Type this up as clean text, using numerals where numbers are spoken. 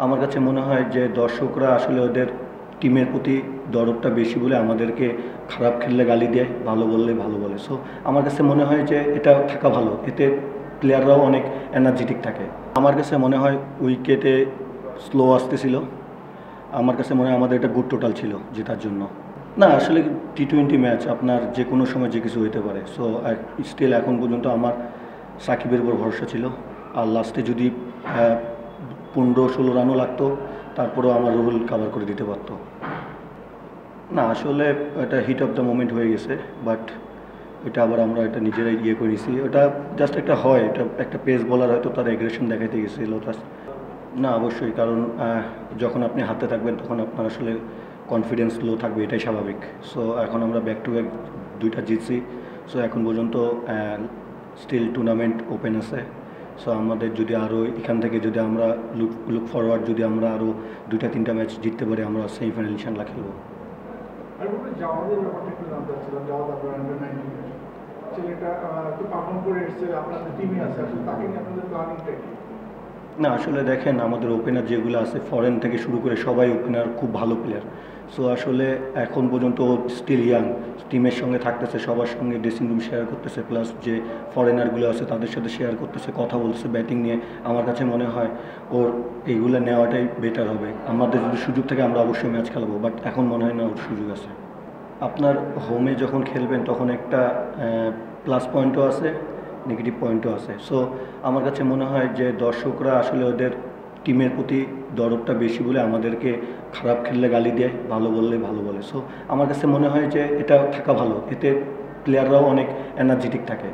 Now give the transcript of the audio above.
আমার কাছে মনে হয় যে দর্শকরা আসলে ওদের টিমের প্রতি দরদটা বেশি বলে আমাদেরকে খারাপ খেললে গালি দেয়, ভালো বললে ভালো বলে। সো আমার কাছে মনে হয় যে এটা থাকা ভালো, এতে প্লেয়াররাও অনেক এনার্জেটিক থাকে। আমার কাছে মনে হয় উইকেটে স্লো আসতেছিল। আমার কাছে মনে হয় আমাদের এটা গুড টোটাল ছিল জেতার জন্য। না আসলে টি-20 ম্যাচ আপনার যে কোনো সময় যে কিছু হইতে পারে। সো স্টিল এখন পর্যন্ত আমার সাকিবের উপর ভরসা ছিল। আর লাস্টে যদি 15-16 রানও লাগতো তারপরেও আমার রুহুল কাভার করে দিতে পারতো। না আসলে এটা হিট অফ দ্য মোমেন্ট হয়ে গেছে, বাট এটা আবার আমরা এটা নিজেরাই করে নিছি। ওটা জাস্ট একটা হয়, এটা একটা পেস বলার হয়তো তার এগ্রেশন দেখাইতে গেছিলো। না অবশ্যই, কারণ যখন আপনি হাতে থাকবেন তখন আপনার আসলে কনফিডেন্স লো থাকবে, এটাই স্বাভাবিক। সো এখন আমরা ব্যাক টু ব্যাক 2টা জিতছি। সো এখন পর্যন্ত স্টিল টুর্নামেন্ট ওপেন আছে। সো আমাদের যদি আরও এখান থেকে যদি আমরা লুক ফরওয়ার্ড, যদি আমরা আরও 2টা-3টা ম্যাচ জিততে পারি, আমরা সেমিফাইনাল ইনশাল্লাহ খেলবো। না আসলে দেখেন, আমাদের ওপেনার যেগুলো আছে ফরেন থেকে শুরু করে সবাই ওপেনার খুব ভালো প্লেয়ার। সো আসলে এখন পর্যন্ত স্টিল ইয়াং, টিমের সঙ্গে থাকতেছে, সবার সঙ্গে ড্রেসিং রুম শেয়ার করতেছে, প্লাস যে ফরেনারগুলো আছে তাদের সাথে শেয়ার করতেছে, কথা বলতেছে ব্যাটিং নিয়ে। আমার কাছে মনে হয় ওর এইগুলো নেওয়াটাই বেটার হবে। আমাদের যদি সুযোগ থাকে আমরা অবশ্যই ম্যাচ খেলবো, বাট এখন মনে হয় না ওর সুযোগ আছে। আপনার হোমে যখন খেলবেন তখন একটা প্লাস পয়েন্টও আছে, নেগেটিভ পয়েন্টও আছে। সো আমার কাছে মনে হয় যে দর্শকরা আসলে ওদের টিমের প্রতি দরদটা বেশি বলে আমাদেরকে খারাপ খেললে গালি দেয়, ভালো বললে ভালো বলে। সো আমার কাছে মনে হয় যে এটা থাকা ভালো, এতে প্লেয়াররাও অনেক এনার্জেটিক থাকে।